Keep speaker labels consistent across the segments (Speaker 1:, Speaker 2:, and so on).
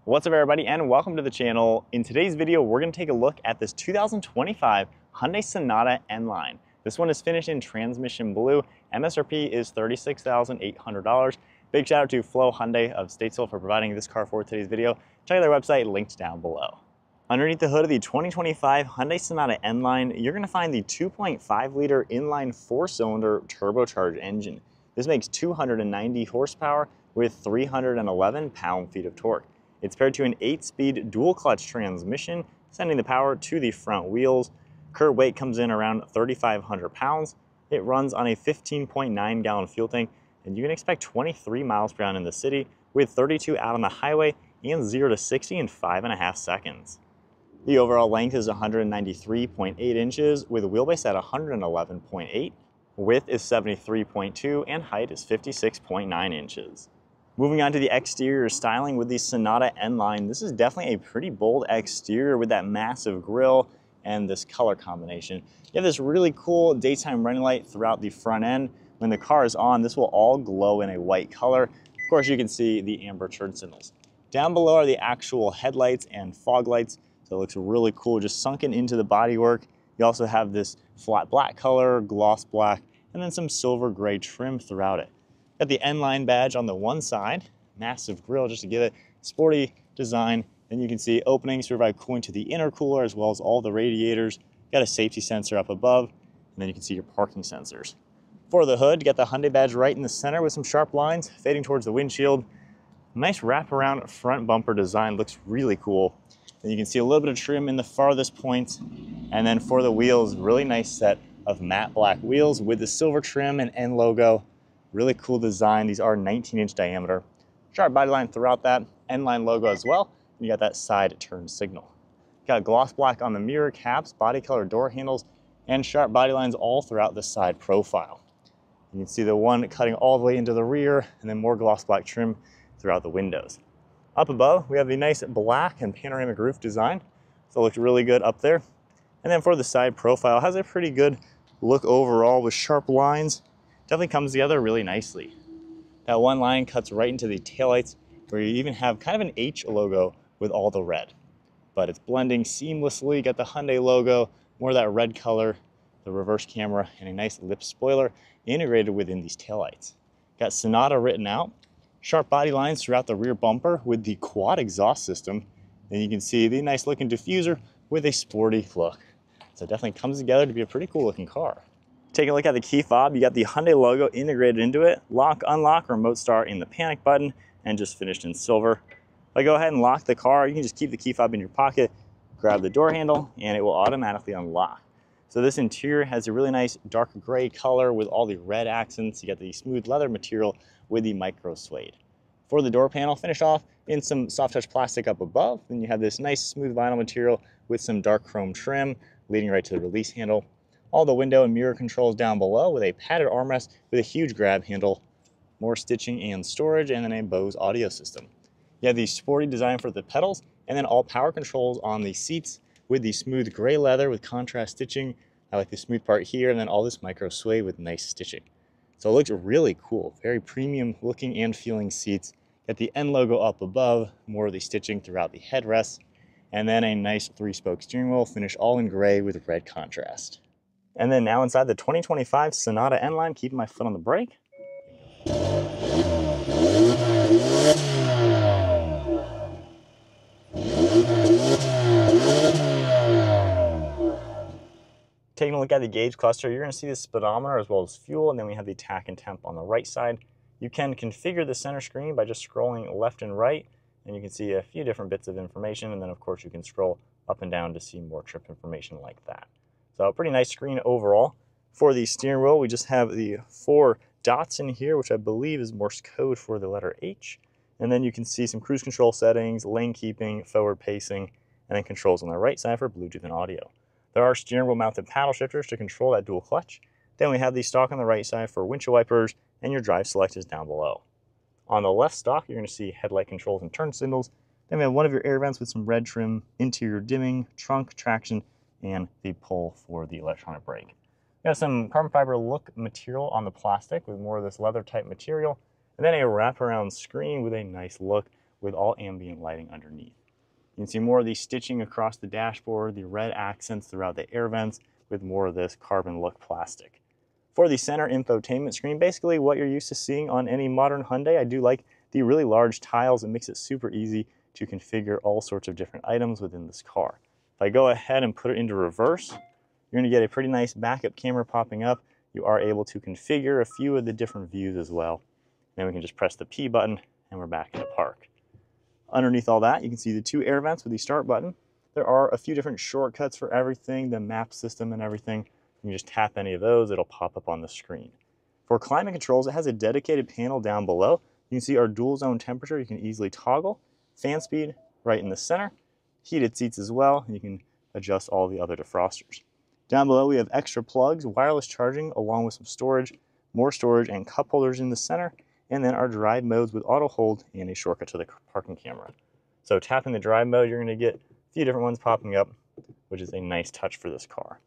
Speaker 1: What's up everybody and welcome to the channel. In today's video, we're gonna take a look at this 2025 Hyundai Sonata N-Line. This one is finished in transmission blue. MSRP is $36,800. Big shout out to Flo Hyundai of Statesville for providing this car for today's video. Check out their website linked down below. Underneath the hood of the 2025 Hyundai Sonata N-Line, you're gonna find the 2.5 liter inline 4-cylinder turbocharged engine. This makes 290 horsepower with 311 pound-feet of torque. It's paired to an 8-speed dual-clutch transmission, sending the power to the front wheels. Current weight comes in around 3,500 pounds. It runs on a 15.9 gallon fuel tank, and you can expect 23 miles per gallon in the city with 32 out on the highway and 0 to 60 in 5.5 seconds. The overall length is 193.8 inches with a wheelbase at 111.8. Width is 73.2 and height is 56.9 inches. Moving on to the exterior styling with the Sonata N-Line, this is definitely a pretty bold exterior with that massive grille and this color combination. You have this really cool daytime running light throughout the front end. When the car is on, this will all glow in a white color. Of course, you can see the amber turn signals. Down below are the actual headlights and fog lights, so it looks really cool, just sunken into the bodywork. You also have this flat black color, gloss black, and then some silver gray trim throughout it. Got the N-Line badge on the one side, massive grille just to give it sporty design. And you can see openings to provide cooling to the intercooler as well as all the radiators. Got a safety sensor up above, and then you can see your parking sensors. For the hood, you got the Hyundai badge right in the center with some sharp lines fading towards the windshield. Nice wraparound front bumper design, looks really cool. And you can see a little bit of trim in the farthest points. And then for the wheels, really nice set of matte black wheels with the silver trim and N logo. Really cool design. These are 19-inch diameter. Sharp body line throughout that. N-Line logo as well. And you got that side turn signal. Got gloss black on the mirror caps, body color door handles, and sharp body lines all throughout the side profile. You can see the one cutting all the way into the rear, and then more gloss black trim throughout the windows. Up above, we have the nice black and panoramic roof design. So it looks really good up there. And then for the side profile, has a pretty good look overall with sharp lines. Definitely comes together really nicely. That one line cuts right into the taillights where you even have kind of an H logo with all the red. But it's blending seamlessly. Got the Hyundai logo, more of that red color, the reverse camera, and a nice lip spoiler integrated within these taillights. Got Sonata written out. Sharp body lines throughout the rear bumper with the quad exhaust system. And you can see the nice looking diffuser with a sporty look. So it definitely comes together to be a pretty cool looking car. Taking a look at the key fob, you got the Hyundai logo integrated into it. Lock, unlock, remote start in the panic button, and just finished in silver. If I go ahead and lock the car, you can just keep the key fob in your pocket, grab the door handle, and it will automatically unlock. So this interior has a really nice dark gray color with all the red accents. You got the smooth leather material with the micro suede. For the door panel, finished off in some soft touch plastic up above. Then you have this nice smooth vinyl material with some dark chrome trim leading right to the release handle. All the window and mirror controls down below with a padded armrest with a huge grab handle, more stitching and storage, and then a Bose audio system. You have the sporty design for the pedals, and then all power controls on the seats with the smooth gray leather with contrast stitching. I like the smooth part here, and then all this micro suede with nice stitching. So it looks really cool, very premium looking and feeling seats. Got the N logo up above, more of the stitching throughout the headrests, and then a nice 3-spoke steering wheel finished all in gray with red contrast. And then now inside the 2025 Sonata N-Line, keeping my foot on the brake. Taking a look at the gauge cluster, you're going to see the speedometer as well as fuel, and then we have the tach and temp on the right side. You can configure the center screen by just scrolling left and right, and you can see a few different bits of information, and then of course you can scroll up and down to see more trip information like that. So a pretty nice screen overall. For the steering wheel, we just have the 4 dots in here, which I believe is Morse code for the letter H. And then you can see some cruise control settings, lane keeping, forward pacing, and then controls on the right side for Bluetooth and audio. There are steering wheel mounted paddle shifters to control that dual clutch. Then we have the stalk on the right side for windshield wipers, and your drive select is down below. On the left stalk, you're going to see headlight controls and turn signals. Then we have one of your air vents with some red trim, interior dimming, trunk, traction, and the pull for the electronic brake. We have some carbon fiber look material on the plastic with more of this leather type material, and then a wraparound screen with a nice look with all ambient lighting underneath. You can see more of the stitching across the dashboard, the red accents throughout the air vents with more of this carbon look plastic. For the center infotainment screen, basically what you're used to seeing on any modern Hyundai. I do like the really large tiles. It makes it super easy to configure all sorts of different items within this car. If I go ahead and put it into reverse, you're going to get a pretty nice backup camera popping up. You are able to configure a few of the different views as well. Then we can just press the P button and we're back in the park. Underneath all that, you can see the 2 air vents with the start button. There are a few different shortcuts for everything, the map system and everything. You can just tap any of those, it'll pop up on the screen. For climate controls, it has a dedicated panel down below. You can see our dual zone temperature, you can easily toggle. Fan speed right in the center. Heated seats as well, and you can adjust all the other defrosters. Down below we have extra plugs, wireless charging, along with some storage, more storage and cup holders in the center, and then our drive modes with auto hold and a shortcut to the parking camera. So tapping the drive mode, you're going to get a few different ones popping up, which is a nice touch for this car.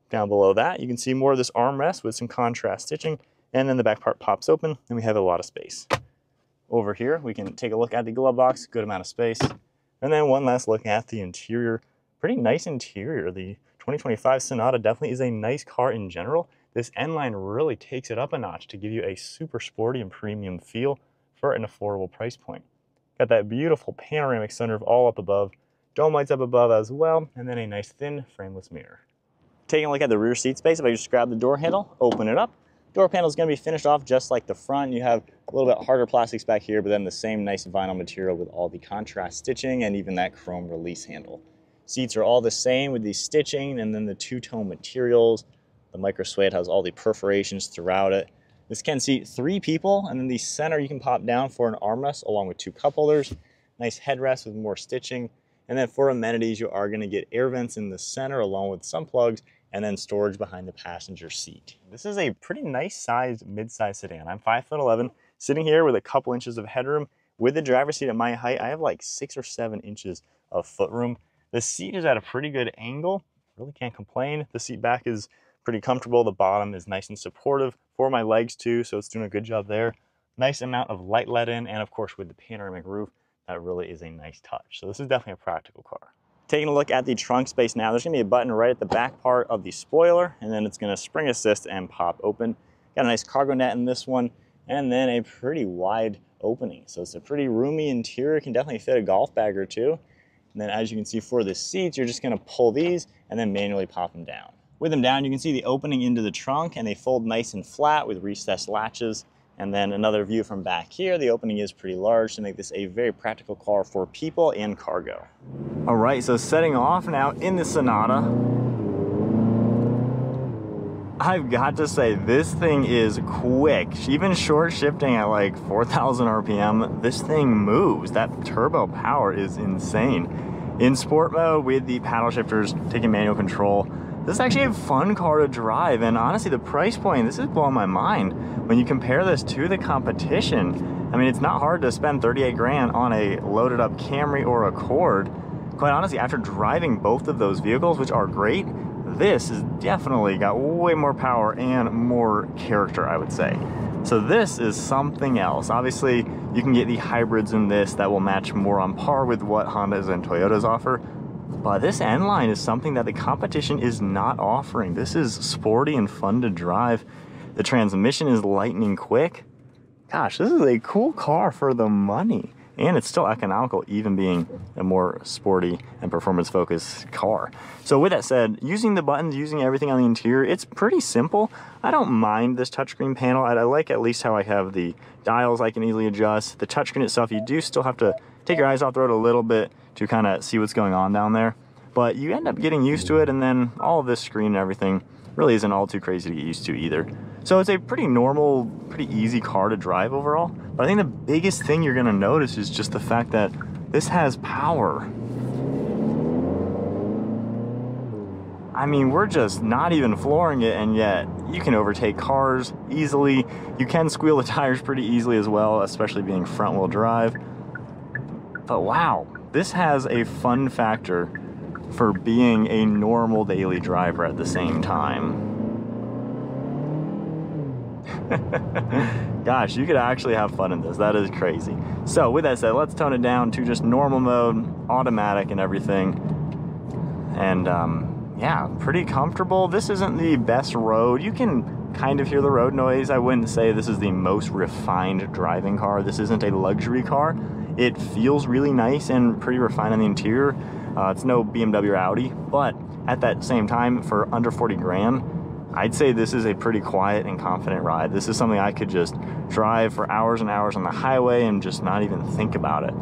Speaker 1: Down below that, you can see more of this armrest with some contrast stitching, and then the back part pops open, and we have a lot of space. Over here, we can take a look at the glove box, good amount of space, and then one last look at the interior. Pretty nice interior. The 2025 Sonata definitely is a nice car in general. This N-Line really takes it up a notch to give you a super sporty and premium feel for an affordable price point. Got that beautiful panoramic sunroof all up above, dome lights up above as well, and then a nice thin frameless mirror. Taking a look at the rear seat space, if I just grab the door handle, open it up, door panel is going to be finished off just like the front. You have a little bit harder plastics back here, but then the same nice vinyl material with all the contrast stitching and even that chrome release handle. Seats are all the same with the stitching and then the two-tone materials. The micro suede has all the perforations throughout it. This can seat 3 people, and then the center you can pop down for an armrest along with 2 cup holders. Nice headrest with more stitching. And then for amenities, you are going to get air vents in the center along with some plugs and then storage behind the passenger seat. This is a pretty nice sized mid-size sedan. I'm 5'11", sitting here with a couple inches of headroom. With the driver's seat at my height, I have like 6 or 7 inches of footroom. The seat is at a pretty good angle. Really can't complain. The seat back is pretty comfortable. The bottom is nice and supportive for my legs too, so it's doing a good job there. Nice amount of light let in, and of course with the panoramic roof, that really is a nice touch. So this is definitely a practical car. Taking a look at the trunk space now, there's gonna be a button right at the back part of the spoiler, and then it's gonna spring assist and pop open. Got a nice cargo net in this one, and then a pretty wide opening. So it's a pretty roomy interior, can definitely fit a golf bag or two. And then as you can see for the seats, you're just gonna pull these and then manually pop them down. With them down, you can see the opening into the trunk, and they fold nice and flat with recessed latches. And then another view from back here, the opening is pretty large to make this a very practical car for people and cargo. All right, so setting off now in the Sonata. I've got to say, this thing is quick. Even short shifting at like 4,000 RPM, this thing moves. That turbo power is insane. In sport mode with the paddle shifters, taking manual control, this is actually a fun car to drive, and honestly the price point, this is blowing my mind. When you compare this to the competition, I mean, it's not hard to spend 38 grand on a loaded up Camry or Accord. Quite honestly, after driving both of those vehicles, which are great, this has definitely got way more power and more character, I would say. So this is something else. Obviously, you can get the hybrids in this that will match more on par with what Hondas and Toyotas offer. But this N-Line is something that the competition is not offering. This is sporty and fun to drive. The transmission is lightning quick. Gosh, this is a cool car for the money. And it's still economical, even being a more sporty and performance-focused car. So with that said, using the buttons, using everything on the interior, it's pretty simple. I don't mind this touchscreen panel. I like at least how I have the dials I can easily adjust. The touchscreen itself, you do still have to take your eyes off the road a little bit to kind of see what's going on down there. But you end up getting used to it, and then all of this screen and everything really isn't all too crazy to get used to either. So it's a pretty normal, pretty easy car to drive overall. But I think the biggest thing you're gonna notice is just the fact that this has power. I mean, we're just not even flooring it, and yet you can overtake cars easily. You can squeal the tires pretty easily as well, especially being front wheel drive. But wow, this has a fun factor for being a normal daily driver at the same time. Gosh, you could actually have fun in this. That is crazy. So with that said, let's tone it down to just normal mode, automatic and everything. And yeah, pretty comfortable. This isn't the best road. You can kind of hear the road noise. I wouldn't say this is the most refined driving car. This isn't a luxury car. It feels really nice and pretty refined on the interior. It's no BMW or Audi, but at that same time, for under 40 grand, I'd say this is a pretty quiet and confident ride. This is something I could just drive for hours and hours on the highway and just not even think about it.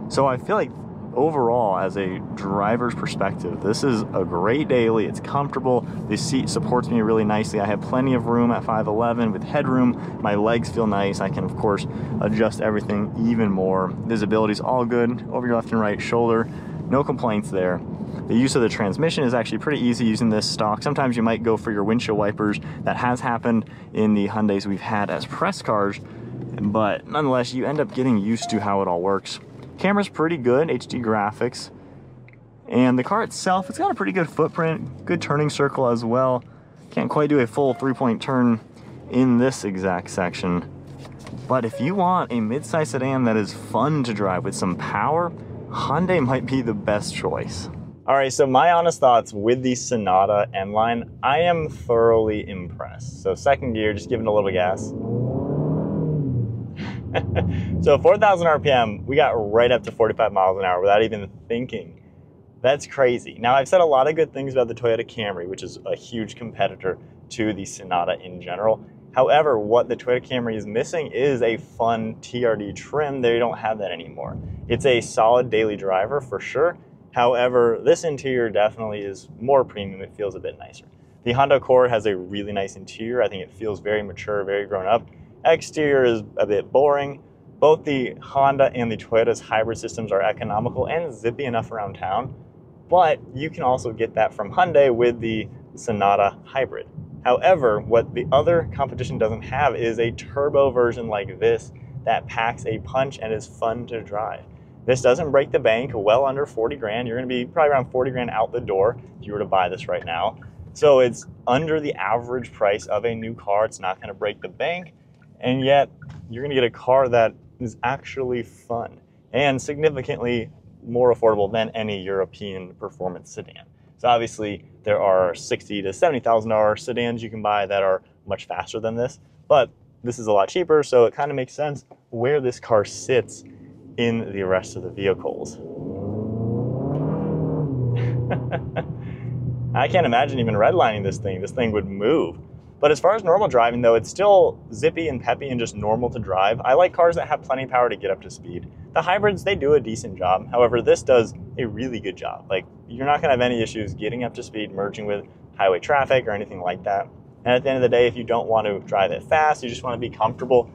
Speaker 1: So I feel like overall, as a driver's perspective, this is a great daily. It's comfortable. The seat supports me really nicely. I have plenty of room at 5'11" with headroom. My legs feel nice. I can, of course, adjust everything even more. Visibility is all good over your left and right shoulder. No complaints there. The use of the transmission is actually pretty easy using this stock. Sometimes you might go for your windshield wipers. That has happened in the Hyundais we've had as press cars, but nonetheless, you end up getting used to how it all works. Camera's pretty good, HD graphics. And the car itself, it's got a pretty good footprint, good turning circle as well. Can't quite do a full 3-point turn in this exact section. But if you want a mid-size sedan that is fun to drive with some power, Hyundai might be the best choice. All right, so my honest thoughts with the Sonata N-Line, I am thoroughly impressed. So second gear, just giving it a little gas. So 4,000 RPM, we got right up to 45 miles an hour without even thinking. That's crazy. Now, I've said a lot of good things about the Toyota Camry, which is a huge competitor to the Sonata in general. However, what the Toyota Camry is missing is a fun TRD trim. They don't have that anymore. It's a solid daily driver for sure. However, this interior definitely is more premium. It feels a bit nicer. The Honda Accord has a really nice interior. I think it feels very mature, very grown up. Exterior is a bit boring. Both the Honda and the Toyota's hybrid systems are economical and zippy enough around town, but you can also get that from Hyundai with the Sonata Hybrid. However, what the other competition doesn't have is a turbo version like this that packs a punch and is fun to drive. This doesn't break the bank, well under 40 grand. You're gonna be probably around 40 grand out the door if you were to buy this right now. So it's under the average price of a new car. It's not gonna break the bank, and yet you're gonna get a car that is actually fun and significantly more affordable than any European performance sedan. So obviously there are $60,000 to $70,000 sedans you can buy that are much faster than this, but this is a lot cheaper, so it kind of makes sense where this car sits in the rest of the vehicles. I can't imagine even redlining this thing. This thing would move. But as far as normal driving though, it's still zippy and peppy and just normal to drive. I like cars that have plenty of power to get up to speed. The hybrids, they do a decent job. However, this does a really good job. Like, you're not gonna have any issues getting up to speed, merging with highway traffic or anything like that. And at the end of the day, if you don't want to drive it fast, you just want to be comfortable,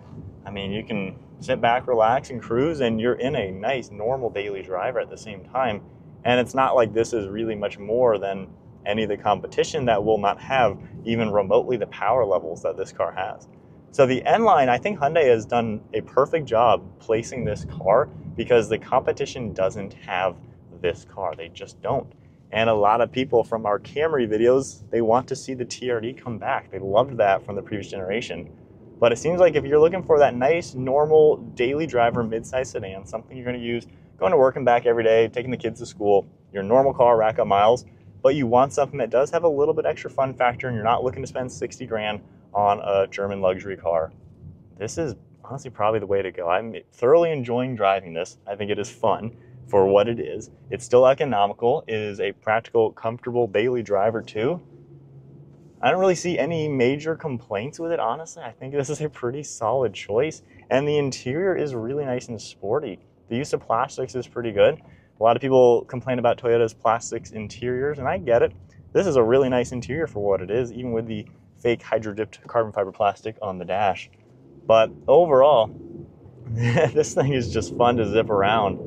Speaker 1: I mean, you can sit back, relax, and cruise, and you're in a nice, normal daily driver at the same time. And it's not like this is really much more than any of the competition that will not have even remotely the power levels that this car has. So the N-Line, I think Hyundai has done a perfect job placing this car because the competition doesn't have this car. They just don't. And a lot of people from our Camry videos, they want to see the TRD come back. They loved that from the previous generation. But it seems like if you're looking for that nice, normal, daily driver, mid-size sedan, something you're gonna use going to work and back every day, taking the kids to school, your normal car, rack up miles, but you want something that does have a little bit extra fun factor and you're not looking to spend 60 grand on a German luxury car, this is honestly probably the way to go. I'm thoroughly enjoying driving this. I think it is fun for what it is. It's still economical. It is a practical, comfortable daily driver too. I don't really see any major complaints with it, honestly. I think this is a pretty solid choice. And the interior is really nice and sporty. The use of plastics is pretty good. A lot of people complain about Toyota's plastics interiors, and I get it. This is a really nice interior for what it is, even with the fake hydro-dipped carbon fiber plastic on the dash. But overall, this thing is just fun to zip around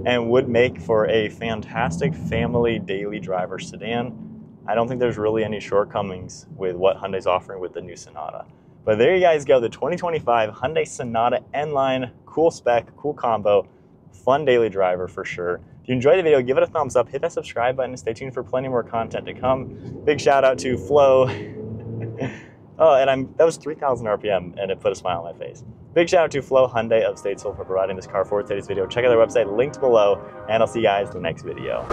Speaker 1: and would make for a fantastic family daily driver sedan. I don't think there's really any shortcomings with what Hyundai's offering with the new Sonata. But there you guys go, the 2025 Hyundai Sonata N-Line, cool spec, cool combo, fun daily driver for sure. If you enjoyed the video, give it a thumbs up, hit that subscribe button, and stay tuned for plenty more content to come. Big shout out to Flo. Oh, and that was 3,000 RPM, and it put a smile on my face. Big shout out to Flo Hyundai of Statesville for providing this car for today's video. Check out their website linked below, and I'll see you guys in the next video.